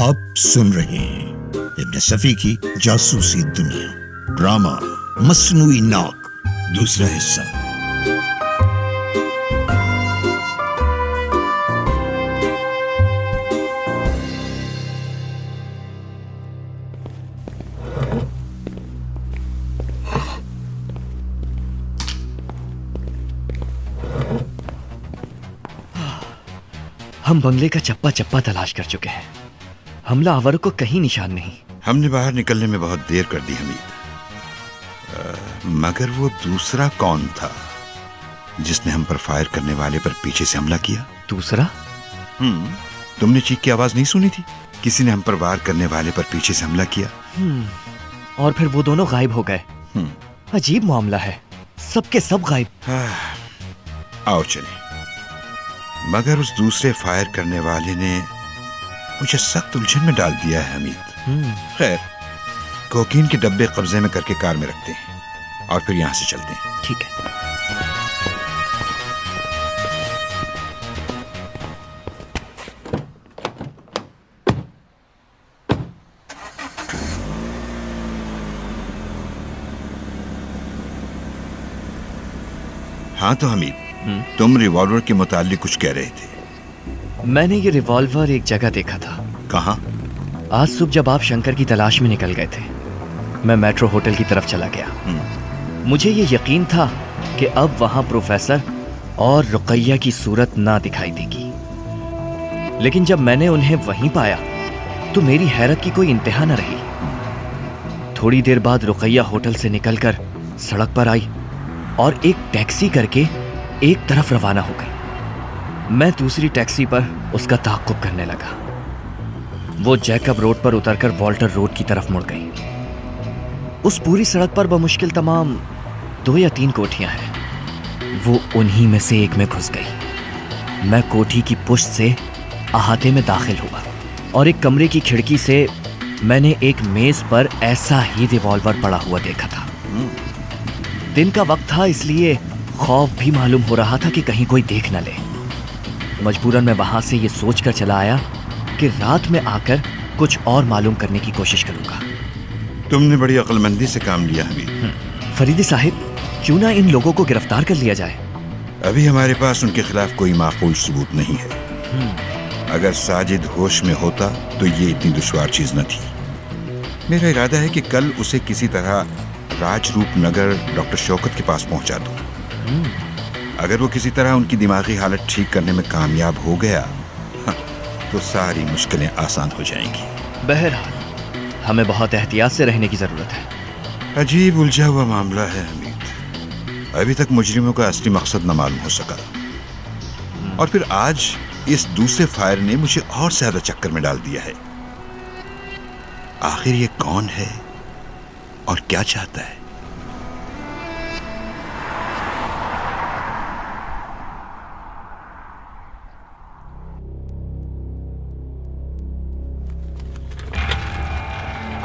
आप सुन रहे हैं इब्न सफी की जासूसी दुनिया, ड्रामा मसनूई नाक, दूसरा हिस्सा। हम बंगले का चप्पा चप्पा तलाश कर चुके हैं, हमला आवर को कहीं निशान नहीं। हमने बाहर निकलने में बहुत देर कर दी हमीद, मगर वो दूसरा कौन था जिसने हम पर फायर करने वाले पर पीछे से हमला किया? दूसरा? तुमने चीख की आवाज नहीं सुनी थी? किसी ने हम पर वार करने वाले पर पीछे से हमला किया। और फिर वो दोनों गायब हो गए। अजीब मामला है, सबके सब गायब। आओ चले। मगर उस दूसरे फायर करने वाले ने मुझे सख्त उलझन में डाल दिया है हमीद। खैर, कोकीन के डब्बे कब्जे में करके कार में रखते हैं और फिर यहां से चलते हैं। ठीक है। हाँ तो हमीद, तुम रिवॉल्वर के मुताल्लिक कुछ कह रहे थे। मैंने ये रिवॉल्वर एक जगह देखा था। कहाँ? आज सुबह जब आप शंकर की तलाश में निकल गए थे, मैं मेट्रो होटल की तरफ चला गया। मुझे ये यकीन था कि अब वहां प्रोफेसर और रुकैया की सूरत ना दिखाई देगी, लेकिन जब मैंने उन्हें वहीं पाया तो मेरी हैरत की कोई इंतहा न रही। थोड़ी देर बाद रुकैया होटल से निकलकर सड़क पर आई और एक टैक्सी करके एक तरफ रवाना हो गई। मैं दूसरी टैक्सी पर उसका ताक़ुब करने लगा। वो जैकब रोड पर उतरकर वॉल्टर रोड की तरफ मुड़ गई। उस पूरी सड़क पर बमुश्किल तमाम 2 या 3 कोठियां हैं। वो उन्हीं में से एक में घुस गई। मैं कोठी की पुष्ट से अहाते में दाखिल हुआ और एक कमरे की खिड़की से मैंने एक मेज पर ऐसा ही रिवॉल्वर पड़ा हुआ देखा था। दिन का वक्त था, इसलिए खौफ भी मालूम हो रहा था कि कहीं कोई देख न ले। मजबूरन मैं वहां से ये सोचकर चला आया कि रात में आकर कुछ और मालूम करने की कोशिश करूंगा। तुमने बड़ी अक्लमंदी से काम लिया हमीद। फरीदी साहिब, क्यों ना इन लोगों को गिरफ्तार कर लिया जाए? अभी हमारे पास उनके खिलाफ कोई माकूल सबूत नहीं है। अगर साजिद होश में होता तो ये इतनी दुश्वार चीज न थी। मेरा इरादा है कि कल उसे किसी तरह राजरूप नगर डॉक्टर शौकत के पास पहुंचा दूं। अगर वो किसी तरह उनकी दिमागी हालत ठीक करने में कामयाब हो गया तो सारी मुश्किलें आसान हो जाएंगी। बहरहाल, हमें बहुत एहतियात से रहने की जरूरत है। अजीब उलझा हुआ मामला है हमीद। अभी तक मुजरिमों का असली मकसद न मालूम हो सका, और फिर आज इस दूसरे फायर ने मुझे और ज्यादा चक्कर में डाल दिया है। आखिर ये कौन है और क्या चाहता है?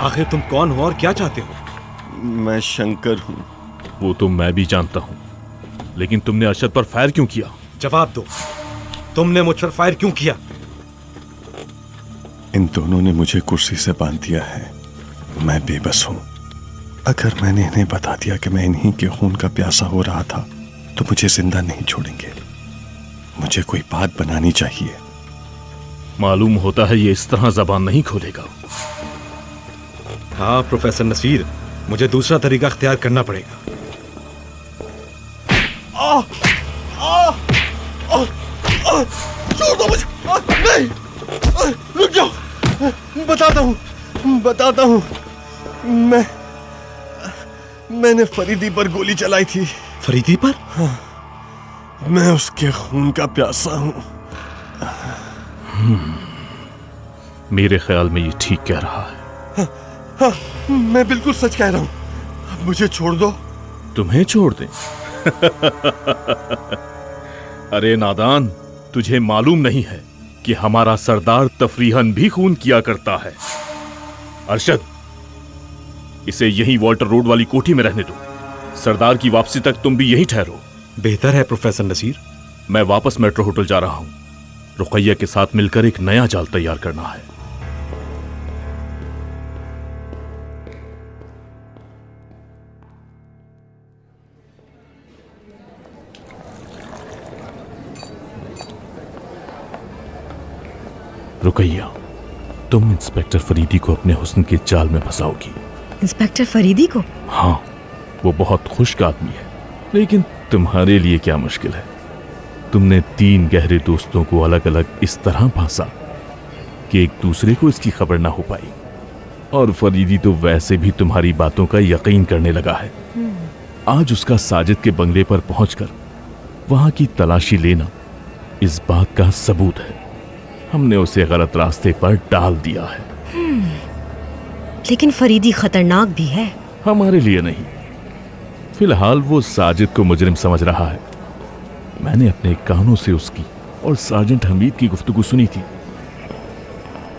आखिर तुम कौन हो और क्या चाहते हो? मैं शंकर हूं। वो तो मैं भी जानता हूं, लेकिन तुमने अरशद पर फायर क्यों किया? जवाब दो, तुमने मुझ पर फायर क्यों किया? इन दोनों ने मुझे कुर्सी से बांध दिया है। मैं बेबस हूं। अगर मैंने इन्हें बता दिया कि मैं इन्हीं के खून का प्यासा हो रहा था तो मुझे जिंदा नहीं छोड़ेंगे। मुझे कोई बात बनानी चाहिए। मालूम होता है ये इस तरह जबान नहीं खोलेगा। हाँ प्रोफेसर नसीर, मुझे दूसरा तरीका अख्तियार करना पड़ेगा। छोड़ दो मुझे। नहीं, रुक जाओ। बताता हूँ। मैंने फरीदी पर गोली चलाई थी। फरीदी पर? हाँ, मैं उसके खून का प्यासा हूँ। मेरे ख्याल में ये ठीक कह रहा है। हाँ, मैं बिल्कुल सच कह रहा हूँ। मुझे छोड़ दो। तुम्हें छोड़ दें? अरे नादान, तुझे मालूम नहीं है कि हमारा सरदार तफरीहन भी खून किया करता है। अरशद, इसे यहीं वॉल्टर रोड वाली कोठी में रहने दो। सरदार की वापसी तक तुम भी यहीं ठहरो। बेहतर है प्रोफेसर नसीर। मैं वापस मेट्रो होटल जा रहा हूं। रुकैया के साथ मिलकर एक नया जाल तैयार करना है। रुकैया, तुम इंस्पेक्टर फरीदी को अपने हुस्न के जाल में फंसाओगी। इंस्पेक्टर फरीदी को? हाँ, वो बहुत खुश्क आदमी है, लेकिन तुम्हारे लिए क्या मुश्किल है। तुमने 3 गहरे दोस्तों को अलग अलग इस तरह फंसा कि एक दूसरे को इसकी खबर ना हो पाई, और फरीदी तो वैसे भी तुम्हारी बातों का यकीन करने लगा है। आज उसका साजिद के बंगले पर पहुंचकर वहां की तलाशी लेना इस बात का सबूत है। हमने उसे गलत रास्ते पर डाल दिया है। लेकिन फरीदी खतरनाक भी है। हमारे लिए नहीं, फिलहाल वो साजिद को मुजरिम समझ रहा है। मैंने अपने कानों से उसकी और सार्जेंट हमीद की गुफ्तगू सुनी थी।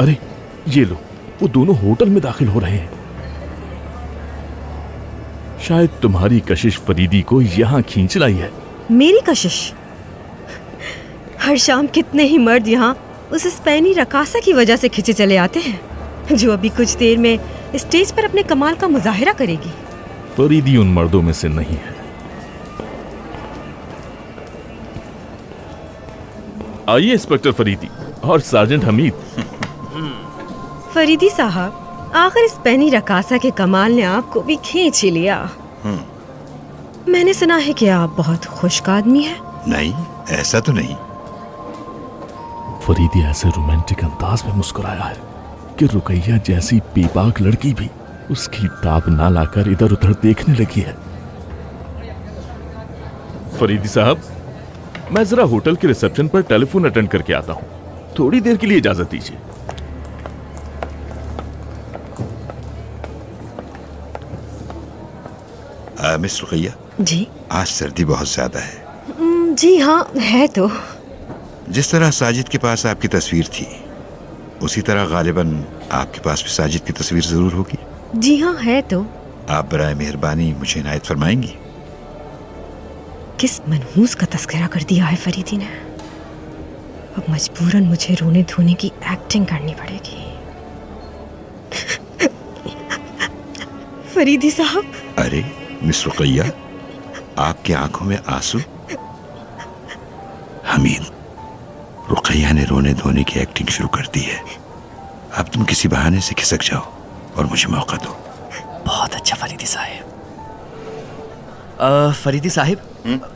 अरे ये लो, वो दोनों होटल में दाखिल हो रहे हैं। शायद तुम्हारी कशिश फरीदी को यहां खींच लाई है। मेरी कशिश? हर शाम कितने ही मर्द यहाँ उस स्पेनी रकासा की वजह से खिंचे चले आते हैं, जो अभी कुछ देर में स्टेज पर अपने कमाल का मुजाहिरा करेगी। फरीदी उन मर्दों में से नहीं है। आइए इंस्पेक्टर फरीदी और सार्जेंट हमीद। फरीदी साहब, आखिर स्पेनी रकासा के कमाल ने आपको भी खींच ही लिया। मैंने सुना है कि आप बहुत खुश्क आदमी हैं। नहीं, ऐसा तो नहीं। फरीदी ऐसे रोमांटिक अंदाज में मुस्कुराया है कि रुकैया जैसी बेबाक लड़की भी उसकी ताब ना लाकर इधर उधर देखने लगी है। फरीदी साहब, मैं जरा होटल के रिसेप्शन पर टेलीफोन अटेंड करके आता हूं। थोड़ी देर के लिए इजाजत दीजिए। मिस रुकैया जी? आज सर्दी बहुत ज्यादा है। जी हाँ, है तो। जिस तरह साजिद के पास आपकी तस्वीर थी, उसी तरह गालिबन आपके पास भी साजिद की तस्वीर जरूर होगी। जी हाँ, है तो। आप बराए मेहरबानी मुझे इनायत फरमाएंगी? किस मनहूस का तस्करा कर दिया है फरीदी ने। अब मजबूरन मुझे रोने धोने की एक्टिंग करनी पड़ेगी। फरीदी साहब। अरे मिस रुकैया, आपकी आंखों में आंसू? हमीद, रुकैया ने रोने धोने की एक्टिंग शुरू कर दी है। अब तुम किसी बहाने से खिसक जाओ और मुझे मौका दो। बहुत अच्छा फरीदी साहिब। फरीदी साहिब,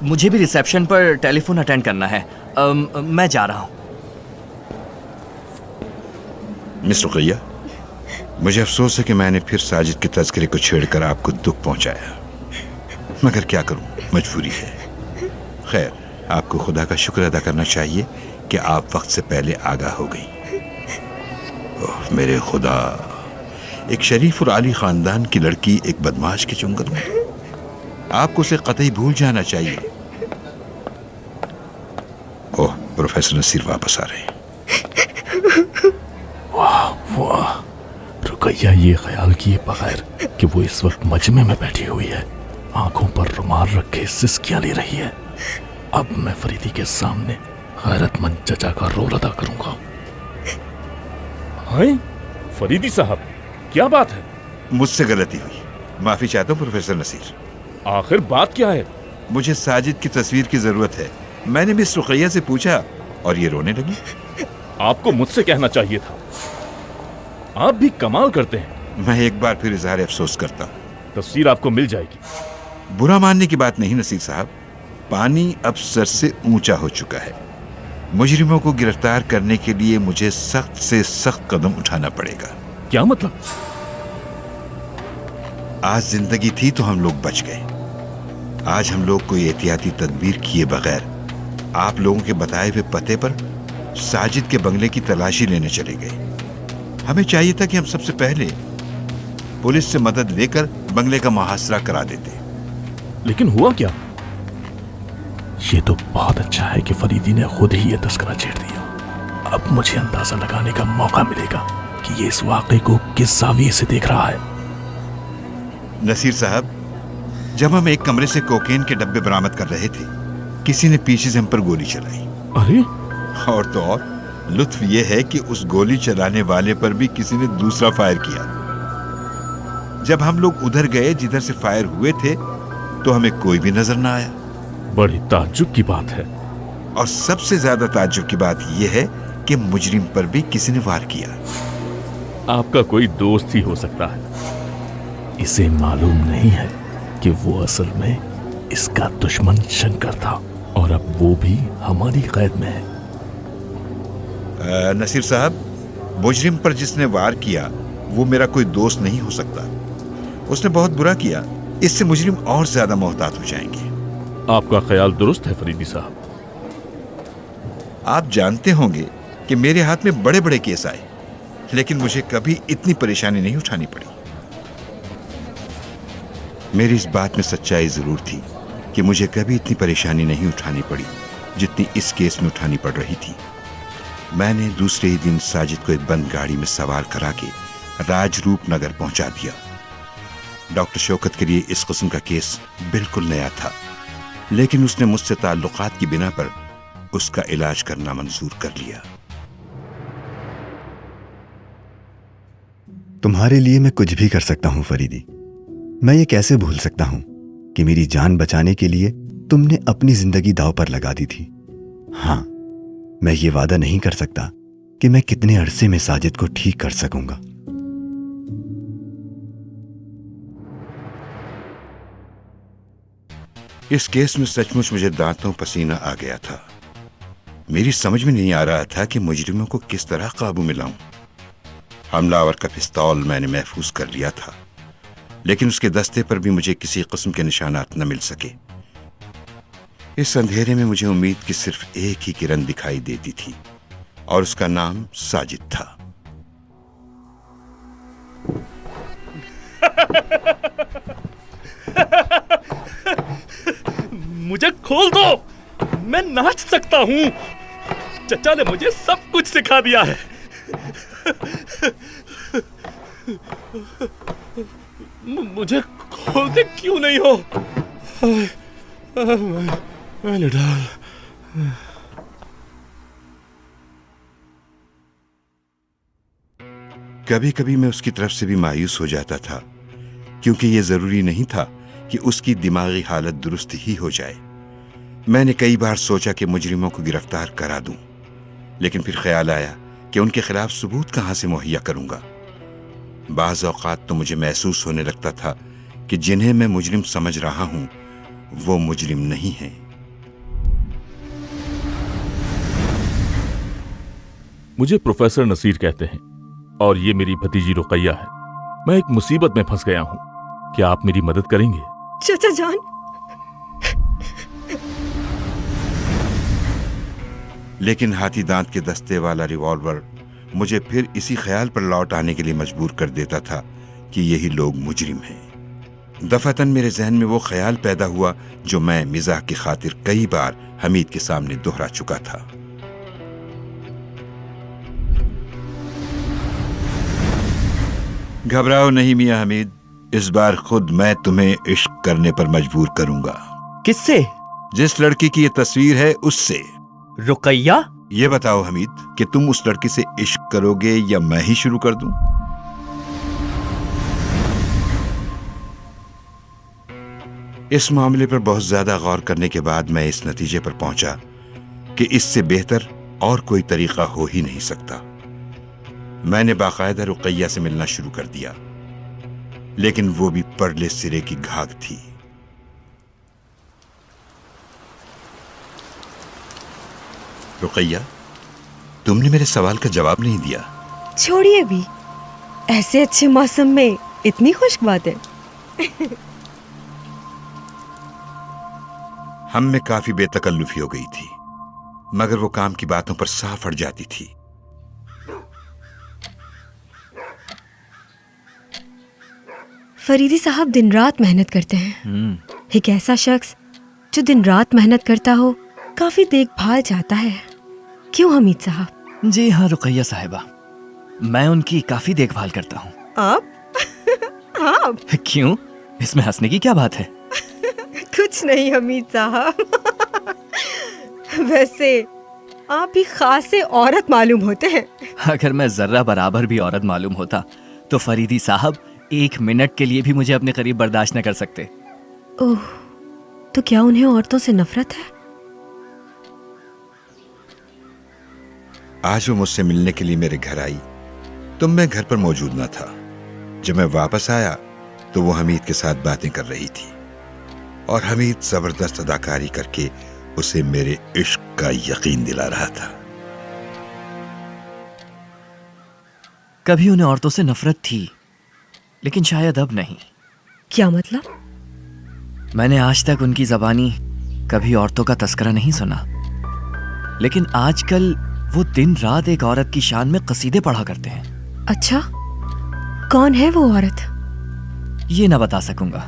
मुझे भी रिसेप्शन पर टेलीफोन अटेंड करना है। मैं जा रहा हूं। मिस रुकैया, मुझे अफसोस है कि मैंने फिर साजिद के तस्करे को छेड़कर आपको दुख पहुंचाया, मगर क्या करूं, मजबूरी है। खैर, आपको खुदा का शुक्र अदा करना चाहिए कि आप वक्त से पहले आगाह हो गई। ओह मेरे खुदा, एक शरीफ और आली खानदान की लड़की एक बदमाश के चुंगल में। आपको उसे कतई भूल जाना चाहिए। ओह, प्रोफेसर नसीर वापस आ रहे हैं। वाह वाह, रुकैया ये ख्याल किए बगैर कि वो इस वक्त मजमे में बैठी हुई है, आंखों पर रुमाल रखे सिसकियां ले रही है। अब मैं फरीदी के सामने गैरतमंद चचा का रोल अदा करूंगा। हाय फरीदी साहब, क्या बात है? मुझसे गलती हुई, माफी चाहता हूँ प्रोफेसर नसीर। आखिर बात क्या है? मुझे साजिद की तस्वीर की जरूरत है। मैंने मिस रुकैया से पूछा और ये रोने लगी। आपको मुझसे कहना चाहिए था। आप भी कमाल करते हैं। मैं एक बार फिर इजहार अफसोस करता हूँ। तस्वीर आपको मिल जाएगी। बुरा मानने की बात नहीं नसीर साहब, पानी अब सर से ऊंचा हो चुका है। मुजरिमों को गिरफ्तार करने के लिए मुझे सख्त से सख्त कदम उठाना पड़ेगा। क्या मतलब? आज जिंदगी थी तो हम लोग बच गए। आज हम लोग कोई एहतियाती तदबीर किए बगैर आप लोगों के बताए हुए पते पर साजिद के बंगले की तलाशी लेने चले गए। हमें चाहिए था कि हम सबसे पहले पुलिस से मदद लेकर बंगले का मुहासरा करा देते। लेकिन हुआ क्या? ये तो बहुत अच्छा है कि फरीदी ने खुद ही ये तस्करा छेड़ दिया। अब मुझे अंदाजा लगाने का मौका मिलेगा कि ये इस वाकये को किस जाविये से देख रहा है। नसीर साहब, जब हम एक कमरे से कोकेन के डब्बे बरामद कर रहे थे, किसी ने पीछे से हम पर गोली चलाई। अरे, और तो और लुत्फ यह है कि उस गोली चलाने वाले पर भी किसी ने दूसरा फायर किया। जब हम लोग उधर गए जिधर से फायर हुए थे, तो हमें कोई भी नजर ना आया। बड़ी ताज्जुब की बात है। और सबसे ज्यादा ताज्जुब की बात यह है कि मुजरिम पर भी किसी ने वार किया। आपका कोई दोस्त ही हो सकता है। इसे मालूम नहीं है कि वो असल में इसका दुश्मन शंकर था और अब वो भी हमारी कैद में है। नसीर साहब, मुजरिम पर जिसने वार किया वो मेरा कोई दोस्त नहीं हो सकता। उसने बहुत बुरा किया, इससे मुजरिम और ज्यादा मोहतात हो जाएंगे। आपका ख्याल दुरुस्त है फरीदी साहब। आप जानते होंगे कि मेरे हाथ में बड़े बड़े केस आए, लेकिन मुझे कभी इतनी परेशानी नहीं उठानी पड़ी। मेरी इस बात में सच्चाई जरूर थी कि मुझे कभी इतनी परेशानी नहीं उठानी पड़ी जितनी इस केस में उठानी पड़ रही थी। मैंने दूसरे ही दिन साजिद को एक बंद गाड़ी में सवार करा के राजरूप नगर पहुंचा दिया। डॉक्टर शौकत के लिए इस किस्म का केस बिल्कुल नया था, लेकिन उसने मुझसे ताल्लुकात की बिना पर उसका इलाज करना मंजूर कर लिया। तुम्हारे लिए मैं कुछ भी कर सकता हूं फरीदी। मैं ये कैसे भूल सकता हूं कि मेरी जान बचाने के लिए तुमने अपनी जिंदगी दांव पर लगा दी थी। हाँ, मैं ये वादा नहीं कर सकता कि मैं कितने अरसे में साजिद को ठीक कर सकूंगा। इस केस में सचमुच मुझे दांतों पसीना आ गया था। मेरी समझ में नहीं आ रहा था कि मुजरिमों को किस तरह काबू में लाऊं। हमलावर का पिस्तौल मैंने महफूज कर लिया था, लेकिन उसके दस्ते पर भी मुझे किसी किस्म के निशानात न मिल सके। इस अंधेरे में मुझे उम्मीद की सिर्फ एक ही किरण दिखाई देती थी और उसका नाम साजिद था। मुझे खोल दो, मैं नाच सकता हूं। चचा ने मुझे सब कुछ सिखा दिया है। मुझे खोलते क्यों नहीं हो? मैंने डाल कभी कभी मैं उसकी तरफ से भी मायूस हो जाता था, क्योंकि यह जरूरी नहीं था कि उसकी दिमागी हालत दुरुस्त ही हो जाए। मैंने कई बार सोचा कि मुजरिमों को गिरफ्तार करा दूं, लेकिन फिर ख्याल आया कि उनके खिलाफ सबूत कहां से मुहैया करूंगा। बाज़ औक़ात तो मुझे महसूस होने लगता था कि जिन्हें मैं मुजरिम समझ रहा हूं वो मुजरिम नहीं हैं। मुझे प्रोफेसर नसीर कहते हैं और ये मेरी भतीजी रुकैया है। मैं एक मुसीबत में फंस गया हूं। क्या आप मेरी मदद करेंगे? चाचा जान, लेकिन हाथी दांत के दस्ते वाला रिवॉल्वर मुझे फिर इसी ख्याल पर लौट आने के लिए मजबूर कर देता था कि यही लोग मुजरिम हैं। दफातन मेरे जहन में वो ख्याल पैदा हुआ जो मैं मिजाह की खातिर कई बार हमीद के सामने दोहरा चुका था। घबराओ नहीं मियां हमीद, इस बार खुद मैं तुम्हें इश्क करने पर मजबूर करूंगा। किससे? जिस लड़की की ये तस्वीर है उससे। रुकैया? ये बताओ हमीद कि तुम उस लड़की से इश्क करोगे या मैं ही शुरू कर दूं? इस मामले पर बहुत ज्यादा गौर करने के बाद मैं इस नतीजे पर पहुंचा कि इससे बेहतर और कोई तरीका हो ही नहीं सकता। मैंने बाकायदा रुकैया से मिलना शुरू कर दिया, लेकिन वो भी परले सिरे की घाघ थी। रुकैया, तुमने मेरे सवाल का जवाब नहीं दिया। छोड़िए भी, ऐसे अच्छे मौसम में इतनी खुश्क बातें। हम में काफी बेतकल्लुफी हो गई थी, मगर वो काम की बातों पर साफ अड़ जाती थी। फरीदी साहब दिन रात मेहनत करते हैं। एक ऐसा शख्स जो दिन रात मेहनत करता हो काफी देखभाल चाहता है, क्यों हमीद साहब? जी हाँ रुकैया साहिबा, मैं उनकी काफी देखभाल करता हूँ। आप? आप? क्यों, इसमें हंसने की क्या बात है? कुछ नहीं हमीद साहब। वैसे आप भी खासे औरत मालूम होते हैं। अगर मैं जर्रा बराबर भी औरत मालूम होता तो फरीदी साहब 1 मिनट के लिए भी मुझे अपने करीब बर्दाश्त न कर सकते। ओह, तो क्या उन्हें औरतों से नफरत है? आज वो मुझसे मिलने के लिए मेरे घर आई तो मैं घर पर मौजूद न था। जब मैं वापस आया तो वो हमीद के साथ बातें कर रही थी और हमीद जबरदस्त अदाकारी करके उसे मेरे इश्क का यकीन दिला रहा था। कभी उन्हें औरतों से नफरत थी, लेकिन शायद अब नहीं। क्या मतलब? मैंने आज तक उनकी जबानी कभी औरतों का तस्करा नहीं सुना, लेकिन आजकल वो दिन रात एक औरत की शान में कसीदे पढ़ा करते हैं। अच्छा, कौन है वो औरत? ये ना बता सकूंगा।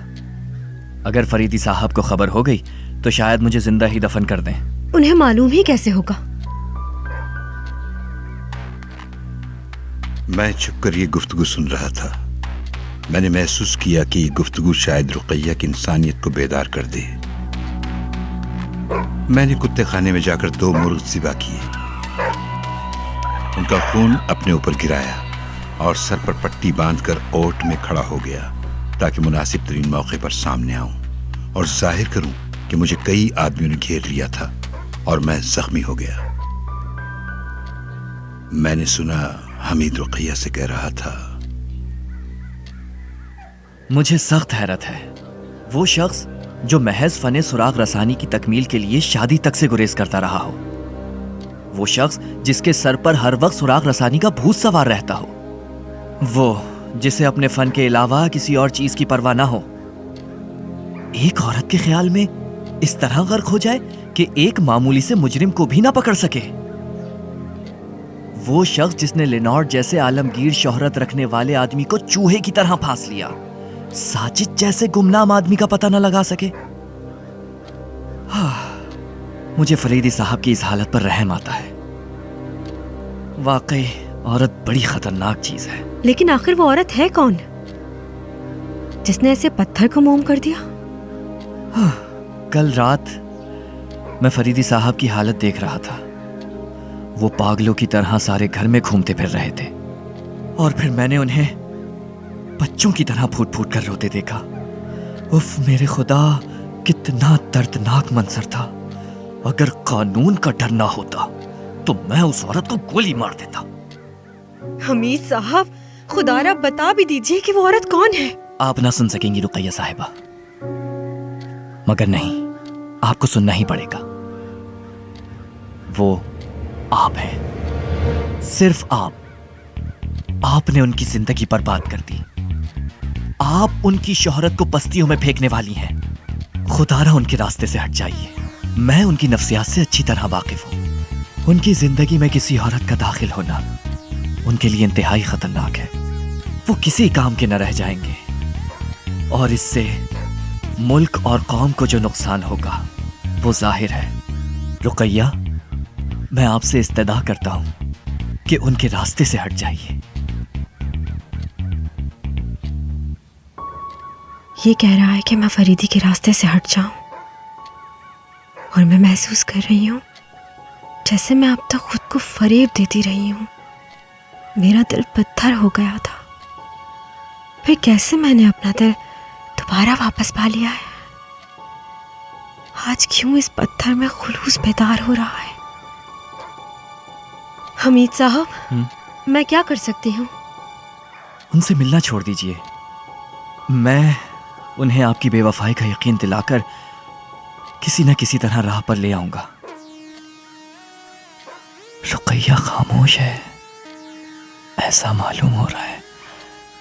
अगर फरीदी साहब को खबर हो गई तो शायद मुझे जिंदा ही दफन कर दें। उन्हें मालूम ही कैसे होगा? मैं छुपकर ये गुफ्तगू सुन रहा था। मैंने महसूस किया कि ये गुफ्तगू शायद रुकैया की इंसानियत को बेदार कर दे। मैंने कुत्ते खाने में जाकर 2 मुर्ग ज़िबा किए, उनका खून अपने ऊपर गिराया और सर पर पट्टी बांधकर ओट में खड़ा हो गया ताकि मुनासिब तरीन मौके पर सामने आऊं और जाहिर करूं कि मुझे कई आदमियों ने घेर लिया था और मैं जख्मी हो गया। मैंने सुना हमीद रुकैया से कह रहा था, मुझे सख्त हैरत है वो शख्स जो महज फने सुराग रसानी की तकमील के लिए शादी तक से गुरेज करता रहा हो, वो शख्स जिसके सर पर हर वक्त सुराग रसानी का भूत सवार रहता हो, वो जिसे अपने फन के अलावा किसी और चीज की परवाह ना हो, एक औरत के ख्याल में इस तरह गर्क हो जाए कि एक मामूली से मुजरिम को भी ना पकड़ सके। वो शख्स जिसने लेनॉर्ड जैसे आलमगीर शोहरत रखने वाले आदमी को चूहे की तरह फांस लिया, साजिद जैसे गुमनाम आदमी का पता न लगा सके। मुझे फरीदी साहब की इस हालत पर रहम आता है। वाकई औरत बड़ी खतरनाक चीज है। लेकिन आखिर वो औरत है कौन जिसने ऐसे पत्थर को मोम कर दिया? कल रात मैं फरीदी साहब की हालत देख रहा था। वो पागलों की तरह सारे घर में घूमते फिर रहे थे और फिर मैंने उन्हें बच्चों की तरह फूट फूट कर रोते देखा। उफ मेरे खुदा, कितना दर्दनाक मंजर था। अगर कानून का डर ना होता तो मैं उस औरत को गोली मार देता। हमीद साहब, खुदारा बता भी दीजिए कि वो औरत कौन है। आप ना सुन सकेंगी रुकैया साहिबा, मगर नहीं, आपको सुनना ही पड़ेगा। वो आप हैं, सिर्फ आप। आपने उनकी जिंदगी बर्बाद कर दी। आप उनकी शोहरत को पस्तियों में फेंकने वाली हैं। खुदारा उनके रास्ते से हट जाइए। मैं उनकी नफ्सियात से अच्छी तरह वाकिफ हूं। उनकी जिंदगी में किसी औरत का दाखिल होना उनके लिए इंतहाई खतरनाक है। वो किसी काम के न रह जाएंगे और इससे मुल्क और कौम को जो नुकसान होगा वो जाहिर है। रुकैया, मैं आपसे इस्तदा करता हूं कि उनके रास्ते से हट जाइए। ये कह रहा है कि मैं फरीदी के रास्ते से हट जाऊं, और मैं महसूस कर रही हूं जैसे मैं अब तक खुद को फरेब देती रही हूं। मेरा दिल पत्थर हो गया था, फिर कैसे मैंने अपना दिल दोबारा वापस पा लिया है। आज क्यों इस पत्थर में खुलूस बेदार हो रहा है? हमीद साहब, मैं क्या कर सकती हूँ? उनसे मिलना छोड़ दीजिए। मैं उन्हें आपकी बेवफाई का यकीन दिलाकर किसी न किसी तरह राह पर ले आऊंगा। रुकैया खामोश है। ऐसा मालूम हो रहा है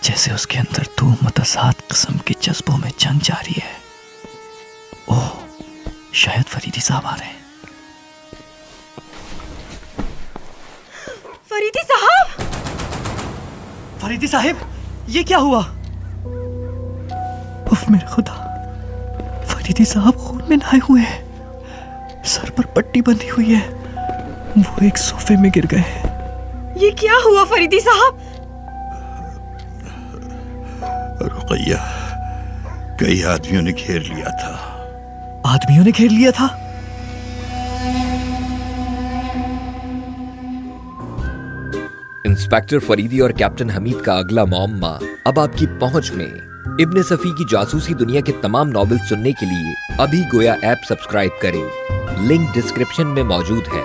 जैसे उसके अंदर 2 मुतज़ाद किस्म के जज्बों में जंग जारी है। ओह, शायद फरीदी साहब आ रहे हैं। फरीदी साहब! फरीदी साहब, ये क्या हुआ? उफ मेरे खुदा, फरीदी साहब खून में नहाए हुए हैं, सर पर पट्टी बंधी हुई है, वो एक सोफे में गिर गए। ये क्या हुआ फरीदी साहब? रुकैया, कई आदमियों ने घेर लिया था। आदमियों ने घेर लिया था? इंस्पेक्टर फरीदी और कैप्टन हमीद का अगला मामला अब आपकी पहुंच में। इब्ने सफी की जासूसी दुनिया के तमाम नॉवेल सुनने के लिए अभी गोया ऐप सब्सक्राइब करें। लिंक डिस्क्रिप्शन में मौजूद है।